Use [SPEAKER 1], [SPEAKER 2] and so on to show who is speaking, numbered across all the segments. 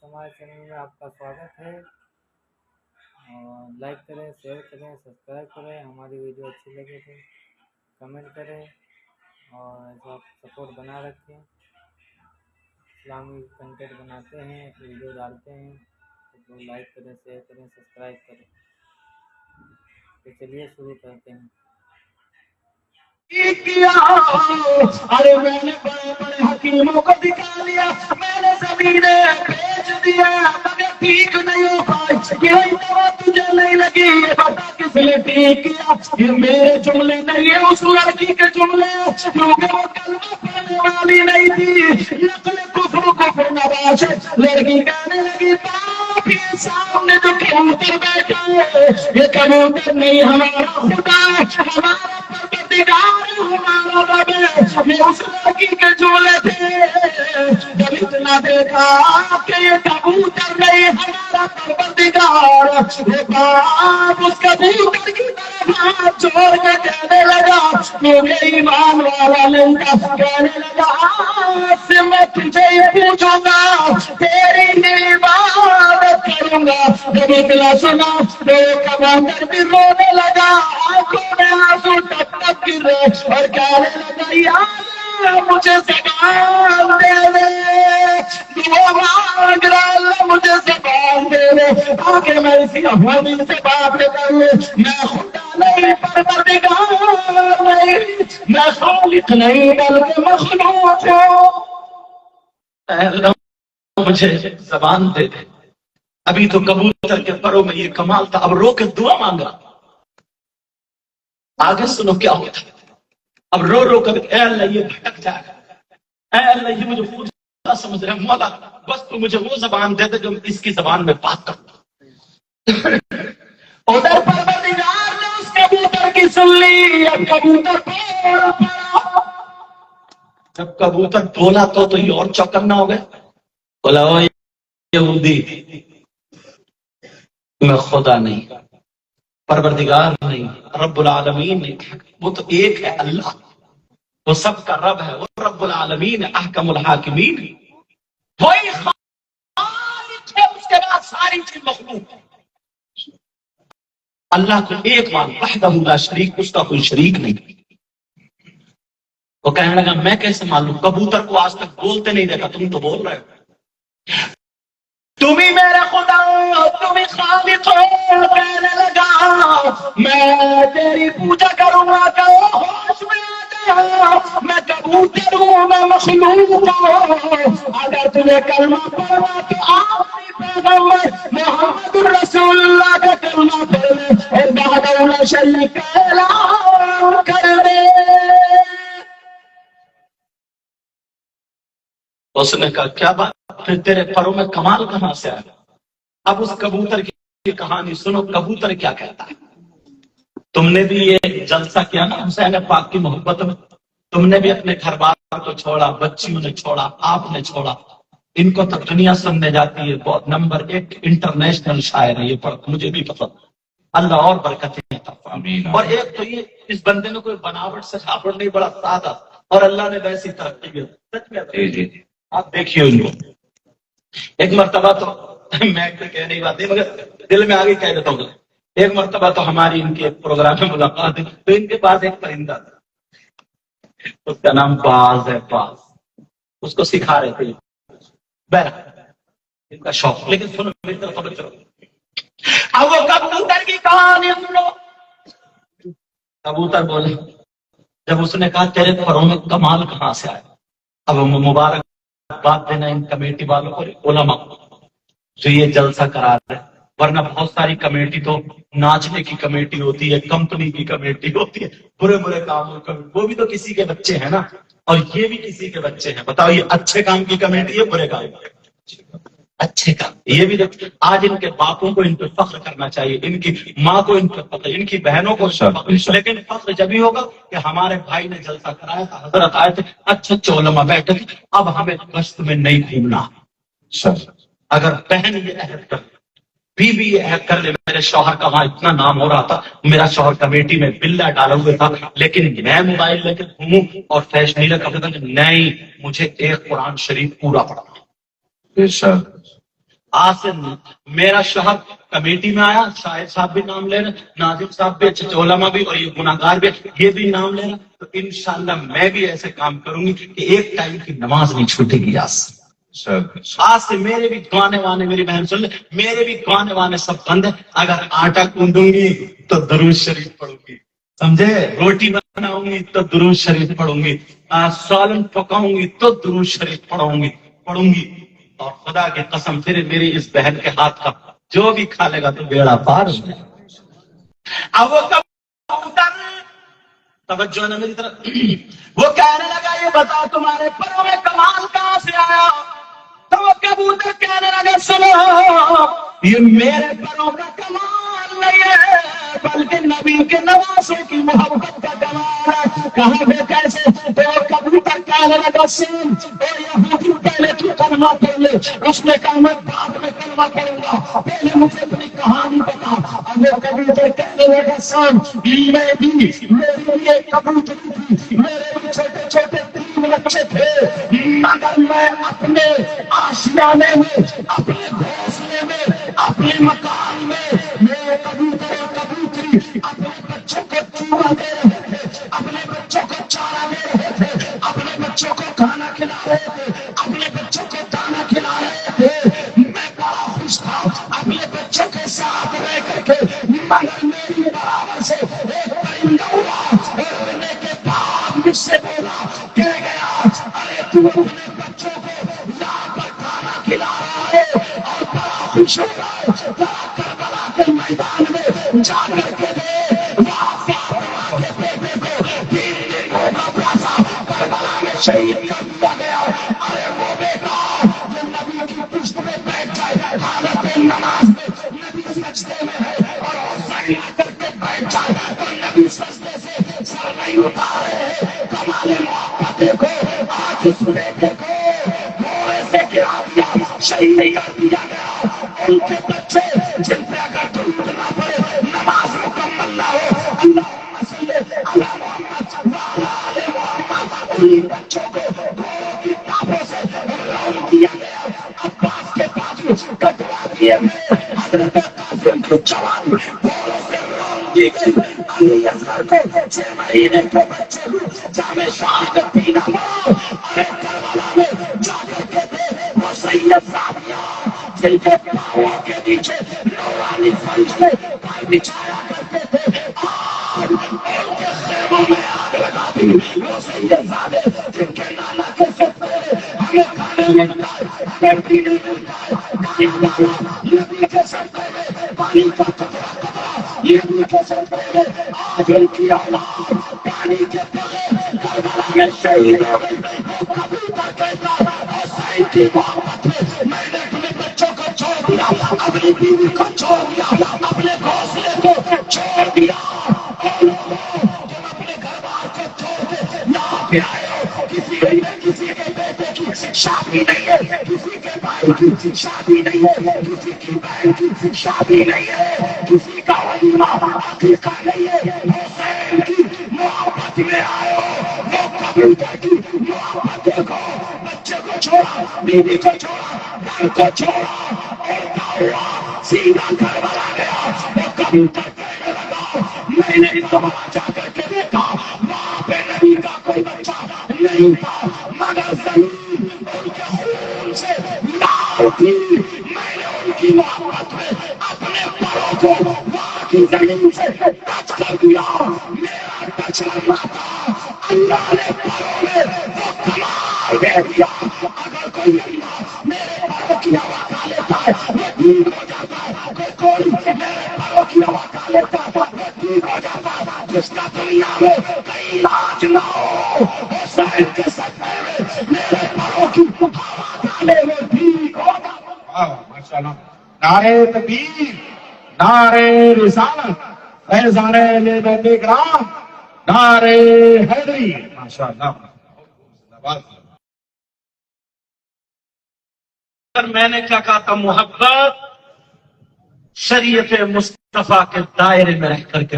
[SPEAKER 1] हमारे चैनल में आपका स्वागत है। लाइक करें, शेयर करें, सब्सक्राइब करें। हमारी वीडियो अच्छी लगे तो कमेंट करें और ऐसा सपोर्ट बना रखें। इस्लामिक कंटेंट बनाते हैं, वीडियो डालते हैं तो लाइक करें, शेयर करें, सब्सक्राइब करें। तो चलिए शुरू करते हैं।
[SPEAKER 2] किया अरे मैंने बड़े बड़े हकीमों को दिखा लिया, मैंने जमीनें बेच दिया मगर ठीक नहीं हो पाई। ये दवा तुझे नहीं लगी, ये बता किसने ठीक किया? ये मेरे जुमले नहीं है, उस लड़की के जुमले, क्योंकि वो कलमा पढ़ने वाली नहीं थी। नकल कुफ्र नवाज लड़की कहने लगी, बाप ये सामने जो कबूतर बैठा है ये कबूतर नहीं, हमारा खुदा, हमारा परवरदिगार, हमारा रब है। ये उस लड़की के झोले थे। जब इतना देखा कि ये कबूतर नहीं, हमारा परवरदिगार, ये बाप उस कबूतर की तरफ हाथ जोड़ के कहने लगा, मुझे ईमान वाला लड़का कहने लगा, आज से मैं तुझे ये पूछूंगा, तेरी इबादत करूंगा। जब इतना सुना तो कबूतर भी रोने लगा, आंखों में आंसू टप टप गिर रहे और कहने लगा, यार मुझे ज़बान दे दे, दुआ मांग रहा, मुझे ज़बान दे दे ताकि मैं इसी अफवाही से बात करूं। मैं खुदा नहीं, परवरदिगार नहीं, मैं खालिक नहीं बल्कि मखलूक हूं। अल्लाह मुझे ज़बान दे दे। अभी तो कबूतर के परों में ये कमाल था, अब रो के दुआ मांगा। आगे सुनो क्या होता है। अब रो रो कर अल्लाह ये भटक जाएगा, अल्लाह ये मुझे पूरा समझ रहा है, मौला बस तू मुझे वो जबान दे दे जो इसकी जबान में बात कर। उधर परवरदिगार ने उस कबूतर की सुन ली। अब कबूतर बोल पड़ा। जब कबूतर बोला तो ये और चौकन्ना हो गया। बोला, ओ यहूदी, मैं खुदा नहीं, परवरदिगार नहीं, रब्बुल आलमीन नहीं, वो तो एक है अल्लाह, वो सबका रब है, वो रब्बुल आलमीन है, अहकमुल हाकिमीन, वही खालिक है, उसके बाद सारी चीज मखलूक है। अल्लाह को एक मान, वहदहु ला शरीक, उसका कोई शरीक नहीं। वो कहने लगा, मैं कैसे मालूम, कबूतर को आज तक बोलते नहीं देखा, तुम तो बोल रहे हो, तुम ही मेरा खुदा हो, तुम ही खालिक हो। कहने लगा, मैं तेरी पूजा करूंगा, कहो होश में आ गया, मैं कबूतर हूं, मैं मखलूक हूं। अगर तुझे कलमा पढ़ना तो आखिरी पैगंबर मोहम्मद रसूलुल्लाह का कलमा पढ़ ले और वहदहु ला शरीक का ऐलान कर दे। उसने कहा, क्या बात, फिर तेरे परों में कमाल कहां से आया? अब उस कबूतर की कहानी सुनो। कबूतर क्या कहता है, तुमने भी ये जलसा किया ना हुसैन पाक की मोहब्बत में, तुमने भी अपने घर बार को छोड़ा, बच्चियों ने छोड़ा, आपने छोड़ा। इनको तो दुनिया सुनने जाती है, बहुत नंबर 1 इंटरनेशनल शायर है ये, पढ़ मुझे भी पता। अल्लाह और बरकतें। और एक तो ये इस बंदे में कोई बनावट सजावट नहीं, बड़ा सादा, और अल्लाह ने वैसी तरक्की दी। सच में आप देखिए उनको। एक मर्तबा तो मैं तो कह नहीं बात मगर दिल में आगे कह देता हूँ। एक मर्तबा तो हमारी इनके प्रोग्राम में मुलाकात है, तो इनके पास एक परिंदा था, उसका नाम बाज है। बाज उसको सिखा रहे थे, बहरहाल इनका शौक। लेकिन सुनो मेरी तरफ खबर चलो। अब वो कबूतर की कहानी सुनो। कबूतर बोले, जब उसने कहा तेरे परों में कमाल कहां से आया, अब मुबारक बात देना इन कमेटी वालों को, उलमा जो ये जलसा करा रहे, वरना बहुत सारी कमेटी तो नाचने की कमेटी होती है, कंपनी की कमेटी होती है, बुरे बुरे कामों की, वो भी तो किसी के बच्चे हैं ना, और ये भी किसी के बच्चे हैं। बताओ, ये अच्छे काम की कमेटी है, बुरे काम की? अच्छे काम। ये भी देखो, आज इनके बापों को इन पर फख्र करना चाहिए, इनकी माँ को इन पर फख्र, इनकी बहनों को फख्र। लेकिन फख्र जब भी होगा कि हमारे भाई ने जलसा कराया था, हजरत आए थे, अच्छे अच्छे उलमा बैठे थे, अब हमें गश्त में नहीं घूमना। अगर बहन ये अहद कर, बीवी ये अहद कर ले, मेरे शौहर का वहां इतना नाम हो रहा था, मेरा शौहर कमेटी में बिल्ला डाला हुआ था, लेकिन मैं मोबाइल लेकर घूमूं और फैशनीला कपड़े, नहीं, मुझे एक कुरान शरीफ पूरा पढ़ना। آج سے میرا شوہر کمیٹی میں آیا، شاہد صاحب بھی نام لے رہے، ناظم صاحب بھی، اچھے علماء بھی، اور یہ گناہگار بھی، یہ بھی نام لے رہا، تو انشاءاللہ میں بھی ایسے کام کروں گی کہ ایک ٹائم کی نماز نہیں چھوٹے گی آج سے میرے بھی گانے وانے، میری بہن سن لے، میرے بھی گانے وانے سب بند ہے. اگر آٹا گوندوں گی تو درود شریف پڑھوں گی، سمجھے، روٹی بناؤں گی تو درود شریف پڑھوں گی، سالن پکاؤں گی تو درود شریف پڑھوں گی. اور خدا کی قسم پھر میری اس بہن کے ہاتھ کا جو بھی کھا لے گا تو بیڑا پار ہو جائے. اب وہ کبوتر، توجہ ہے نا میری طرف، وہ کہنے لگا یہ بتاؤ تمہارے پروں میں کمال کہاں سے آیا؟ تو وہ کبوتر کہنے لگا سنو، یہ میرے پروں کا کمال نہیں ہے بلکہ نبی کے نوازوں کی محبت کا کمال ہے. کہاں پہ کیسے؟ تو وہ کبوتر کہنے لگا سن، اور یہودی پہلے تو کلمہ پڑھ لے. اس نے کہا میں بعد میں کلمہ پڑھوں گا، پہلے مجھے اپنی کہانی بتا. اب وہ کبوتر کہنے لگا سن، میں بھی، میری لیے کبوتری تھی، میرے بھی چھوٹے چھوٹے 3 بچے تھے، مگر میں اپنے آشیانے میں، اپنے گھونسلے میں، اپنے مکان میں، میرے کبوتر اور کبوتری اپنے بچوں کو چوبا دے رہے تھے، اپنے بچوں کو چارہ دے رہے تھے، اپنے بچوں کو کھانا کھلا رہے تھے، اپنے بچوں کو دانا کھلا رہے تھے. میں بڑا خوش تھا اپنے بچوں کے ساتھ رہ کر کے، مگر میری برابر سے ایک پرندہ ہوا اور اڑنے کے بعد مجھ سے بولا، کہہ گیا ارے تو اپنے بچوں کو لا کر کھانا کھلا رہا ہے اور بڑا خوش ہو رہا ہے، ذرا کربلا کے میدان میں جا کر کے دے وہاں فاطمہ کے بیٹے کو 3 دن کو قبرہ تھا کربلا میں شہید کر دیا گیا. ارے وہ بیٹا جو نبی کی پشت میں بیٹھ جائے حالت نماز میں، نبی سجدے میں ہے اور وہ سر لا کر کے بیٹھ جائے تو نبی سجدے سے سر نہیں اٹھا رہے ہیں. کمال محبت دیکھو، آج اس بیٹے کو گھوڑے سے گرا دیا، شہید کر دیا گیا. ان کے بچے جن پہ اگر درود نہ پڑے نماز مکمل نہ ہو، اللہم صلی علی محمد وعلی آل محمد، ان بچوں کو گھوڑوں کی ٹانپوں سے رون دیا گیا. عباس کے بازو کٹوا دیے گئے، حضرت قاسم کی جوان گھوڑوں سے رون دی گئی. علی اصغر کو 6 مہینے کے بچے کو جامع شہادت دی نہ مار. ارے کربلا میں جا کر کے دے وہ سید صاحبیاں جن کے پاؤں کے نیچے نورانی فرشتے پائے بچھایا کرتے تھے، آج ان کے خیموں میں آگ لگا دی. وہ سید زادے جن کے نانا کے سترے ہمیں کھانے ملتا ہے، ہمیں پینے ملتا ہے، پانی ملتا، نبی کے سترے میں پانی کا قطرہ نبی کے سترے میں. آج ان کی اولاد پانی کے بغیر کربلا میں شہید ہو گئی. وہ کبوتر کہتا حسین کی محبت میں نے اپنے بچوں کو چھوڑ دیا، اپنی بیوی کو چھوڑ دیا، اپنے گھونسلے کو چھوڑ دیا. اور تم اپنے گھر بار کو چھوڑ کے یہاں پہ آئے ہو. کسی کے بیٹے کی شادی نہیں ہے، کسی کے بھائی کی شادی نہیں ہے، کسی کی بہن کی شادی نہیں ہے، کسی کا ولیمہ عقیقہ نہیں ہے. حسین کی محبت میں آئے ہو. وہ کبوتر کی محبت دیکھو، بچے کو چھوڑا، بیوی کو چھوڑا، بھائی کو چھوڑا، اور کیا ہوا؟ سیدھا کربلا گیا. وہ کبوتر کہنے لگا میں نے وہاں جا کر کے دیکھا، وہاں پہ نبی کا کوئی بچہ نہیں تھا، مگر زمین ان کے خون سے لال تھی. میں نے ان کی محبت میں اپنے پروں کو وہاں کی زمین سے ٹچ کر دیا. میرا ٹچ لگنا تھا، اللہ نے پروں میں وہ کمال دے دیا. اگر کوئی میرے پروں کی ہوا کھا لیتا ہے وہ ٹھیک ہو جاتا ہے، کوئی میرے پروں کی ہوا کھا لیتا ہے وہ ٹھیک ہو جاتا ہے. جس کا دنیا میں کہیں علاج نہ ہو، حسین کے صدقے میں میرے پروں کی ہوا کھا لے وہ ٹھیک ہو جاتا.
[SPEAKER 3] ماشاءاللہ. نعرے تکبیر، نعرے رسالت، فیضان بندے کرام، نعرے حیدری. ماشاءاللہ.
[SPEAKER 2] میں نے کیا کہا تھا؟ محبت شریعت مصطفیٰ کے دائرے میں رہ کر کے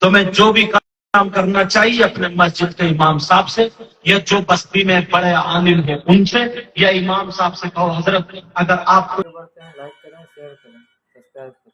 [SPEAKER 2] تمہیں جو بھی کام کرنا چاہیے اپنے مسجد کے امام صاحب سے، یا جو بستی میں بڑے عالم ہیں ان سے، یا امام صاحب سے کہو حضرت اگر آپ کو
[SPEAKER 1] بڑھتے ہیں، لائک کریں، شیئر کریں، سبسکرائب کریں.